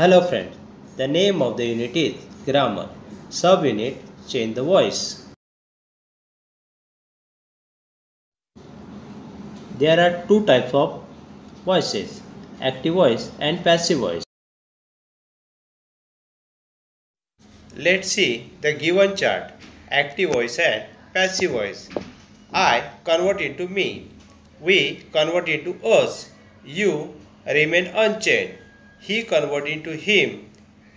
Hello friends, the name of the unit is grammar. Subunit change the voice. There are two types of voices, active voice and passive voice. Let's see the given chart, active voice and passive voice. I convert into me, we convert into us, you remain unchanged, he convert into him,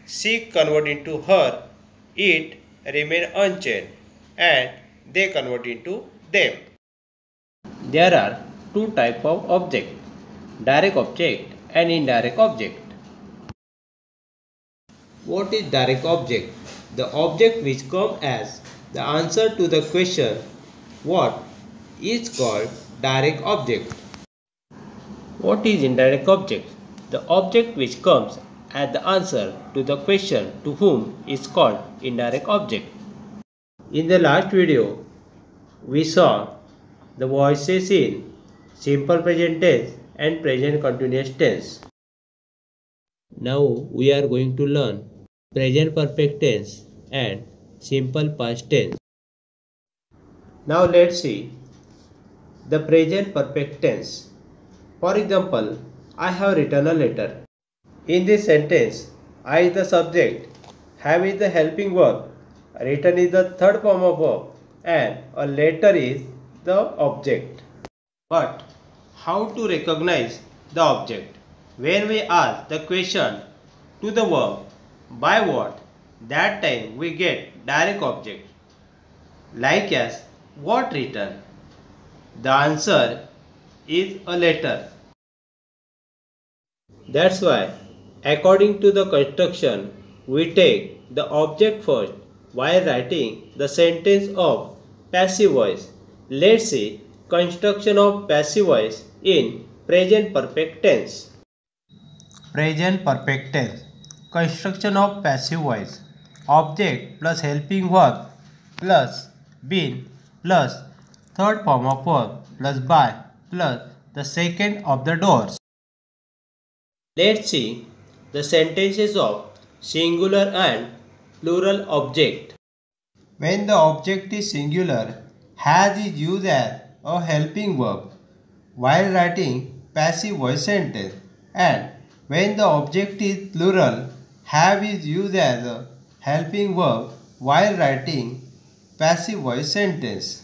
she convert into her, it remain unchanged, and they convert into them. There are two types of object, direct object and indirect object. What is direct object? The object which comes as the answer to the question what is called direct object. What is indirect object? The object which comes as the answer to the question to whom is called indirect object. In the last video, we saw the voices in simple present tense and present continuous tense. Now we are going to learn present perfect tense and simple past tense. Now let's see the present perfect tense. For example, I have written a letter. In this sentence, I is the subject, have is the helping verb, written is the third form of verb, and a letter is the object. But how to recognize the object? When we ask the question to the verb by what, that time we get direct object. Like as what written? The answer is a letter. That's why, according to the construction, we take the object first while writing the sentence of passive voice. Let's see construction of passive voice in present perfect tense. Present perfect tense. Construction of passive voice. Object plus helping verb plus been plus third form of verb plus by plus the second of the doors. Let's see the sentences of singular and plural object. When the object is singular, has is used as a helping verb while writing passive voice sentence, and when the object is plural, have is used as a helping verb while writing passive voice sentence.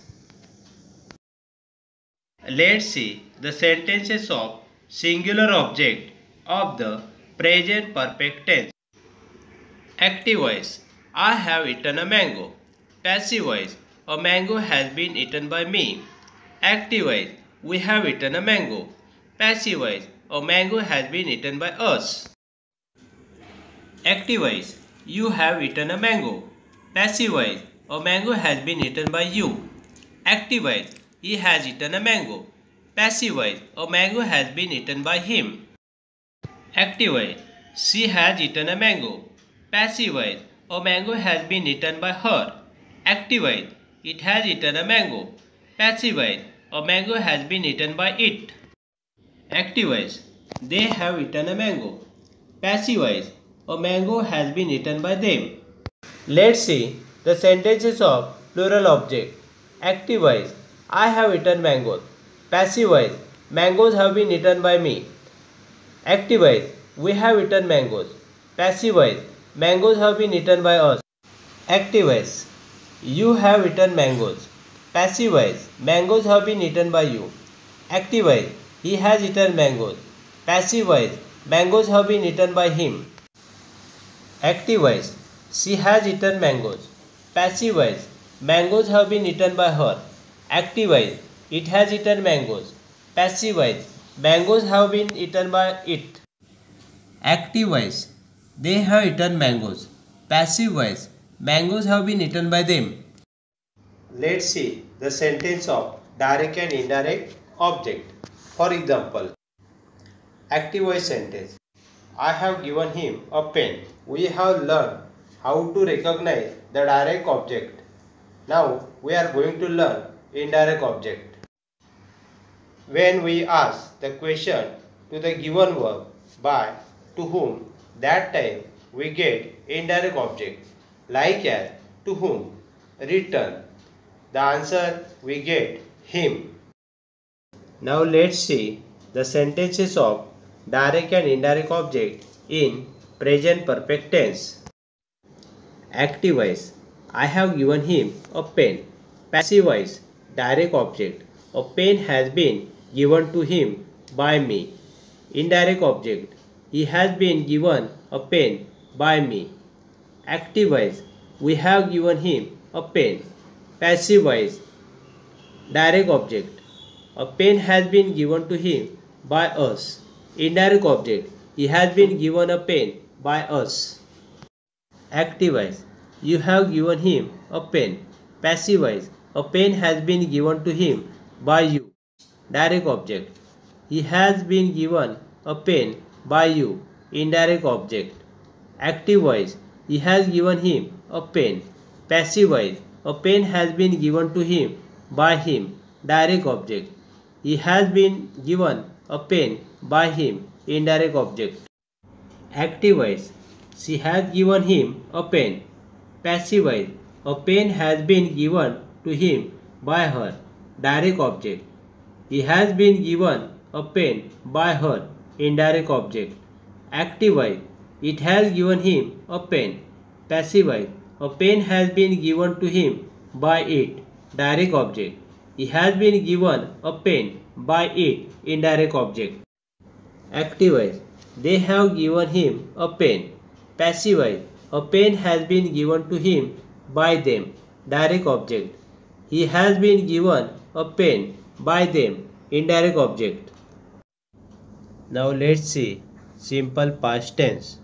Let's see the sentences of singular object of the present perfect tense. Active voice, I have eaten a mango. Passive voice, a mango has been eaten by me. Active voice, we have eaten a mango. Passive voice, a mango has been eaten by us. Active voice, you have eaten a mango. Passive voice, a mango has been eaten by you. Active voice, he has eaten a mango. Passive voice, a mango has been eaten by him. Active voice, she has eaten a mango. Passive voice, a mango has been eaten by her. Active voice, it has eaten a mango. Passive voice, a mango has been eaten by it. Active voice, they have eaten a mango. Passive voice, a mango has been eaten by them. Let's see the sentences of plural object. Active voice, I have eaten mangoes. Passive voice, mangoes have been eaten by me. Active voice, we have eaten mangoes. Passive voice, mangoes have been eaten by us. Active voice, you have eaten mangoes. Passive voice, mangoes have been eaten by you. Active voice, he has eaten mangoes. Passive voice, mangoes have been eaten by him. Active voice, she has eaten mangoes. Passive voice, mangoes have been eaten by her. Active voice, it has eaten mangoes. Passive voice, mangoes have been eaten by it. Active voice, they have eaten mangoes. Passive voice, mangoes have been eaten by them. Let's see the sentence of direct and indirect object. For example, active voice sentence. I have given him a pen. We have learned how to recognize the direct object. Now we are going to learn indirect object. When we ask the question to the given verb by, to whom, That time we get indirect object like as to whom, return. The answer we get him. Now let's see the sentences of direct and indirect object in present perfect tense. Active voice. I have given him a pen. Passive voice. Direct object. A pen has been given to him by me. Indirect object. He has been given a pen by me. Active voice. We have given him a pen. Passive voice. Direct object. A pen has been given to him by us. Indirect object. He has been given a pen by us. Active voice. You have given him a pen. Passive voice. A pen has been given to him by you. Direct object. He has been given a pen by you. Indirect object. Active voice. He has given him a pen. Passive voice. A pen has been given to him by him. Direct object. He has been given a pen by him. Indirect object. Active voice. She has given him a pen. Passive voice. A pen has been given to him by her. Direct object. He has been given a pen by her. Indirect object. Active voice. It has given him a pen. Passive voice. A pen has been given to him by it. Direct object. He has been given a pen by it. Indirect object. Active voice. They have given him a pen. Passive voice. A pen has been given to him by them. Direct object. He has been given a pen by them. Indirect object. Now let's see simple past tense.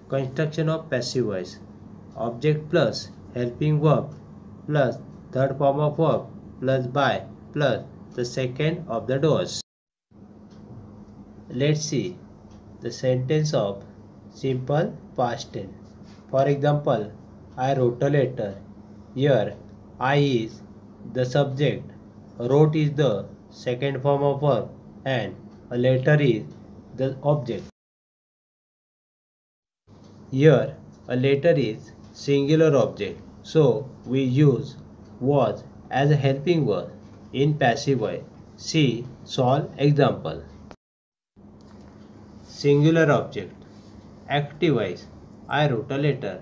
Construction of passive voice. Object plus helping verb plus third form of verb plus by plus the second of the doors. Let's see the sentence of simple past tense. For example, I wrote a letter. Here, I is the subject, wrote is the second form of verb, and a letter is the object. Here, a letter is singular object, so we use was as a helping verb in passive voice. See solve example. Singular object. Active voice. I wrote a letter.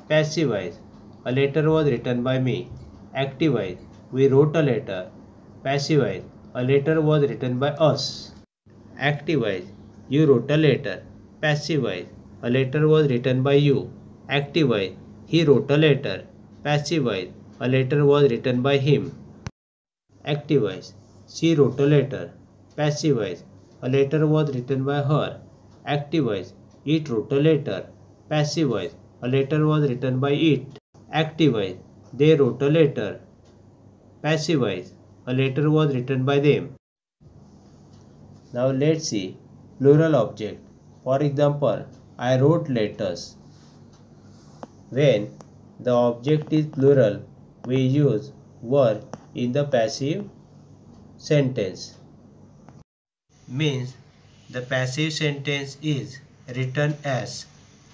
Passive voice. A letter was written by me. Active voice. We wrote a letter. Passive voice. A letter was written by us. Active voice. You wrote a letter. Passive voice. A letter was written by you. Active voice. He wrote a letter. Passive voice. A letter was written by him. Active voice. She wrote a letter. Passive voice. A letter was written by her. Active voice. It wrote a letter. Passive voice. A letter was written by it. Active voice. They wrote a letter. Passive voice. A letter was written by them. Now let's see plural object. For example, I wrote letters. When the object is plural, we use were in the passive sentence. Means the passive sentence is written as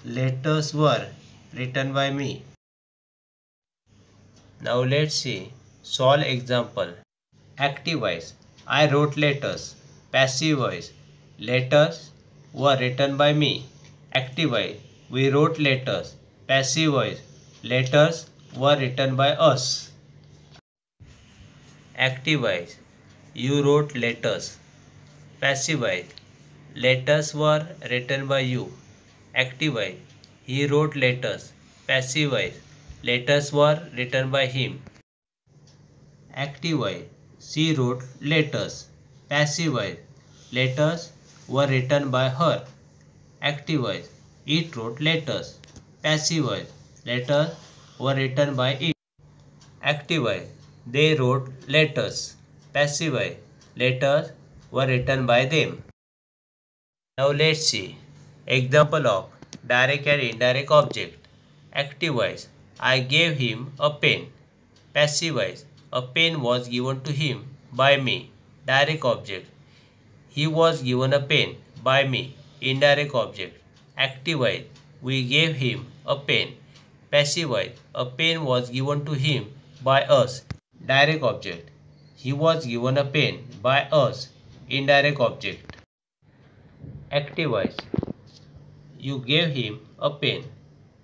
letters were written by me. Now let's see solve example. Active voice. I wrote letters. Passive voice. Letters were written by me. Active voice. We wrote letters. Passive voice. Letters were written by us. Active voice. You wrote letters. Passive voice. Letters were written by you. Active voice. He wrote letters. Passive voice. Letters were written by him. Active voice. She wrote letters. Passive voice. Letters were written by her. Active voice. It wrote letters. Passive voice. Letters were written by it. Active voice. They wrote letters. Passive voice. Letters were written by them. Now let's see example of direct and indirect object. Active voice. I gave him a pen. Passive voice. A pen was given to him by me. Direct object. He was given a pen by me. Indirect object. Active voice. We gave him a pen. Passive voice. A pen was given to him by us. Direct object. He was given a pen by us. Indirect object. Active voice. You gave him a pen.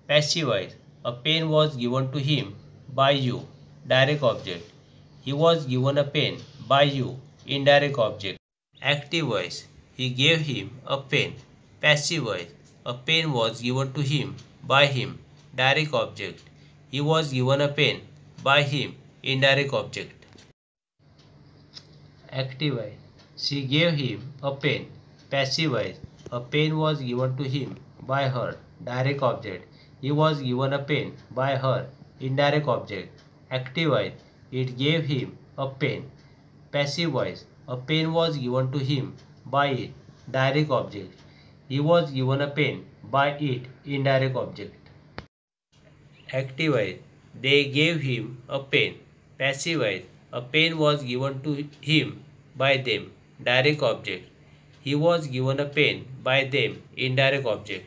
Passive voice. A pen was given to him by you. Direct object. He was given a pen by you. Indirect object. Active voice. He gave him a pen. Passive voice. A pen was given to him by him. Direct object. He was given a pen by him. Indirect object. Active voice. She gave him a pen. Passive voice. A pen was given to him by her. Direct object. He was given a pen by her. Indirect object. Active voice. It gave him a pen. Passive voice. A pen was given to him by it. Direct object. He was given a pen by it. Indirect object. Active voice. They gave him a pen. Passive voice. A pen was given to him by them. Direct object. He was given a pen by them. Indirect object.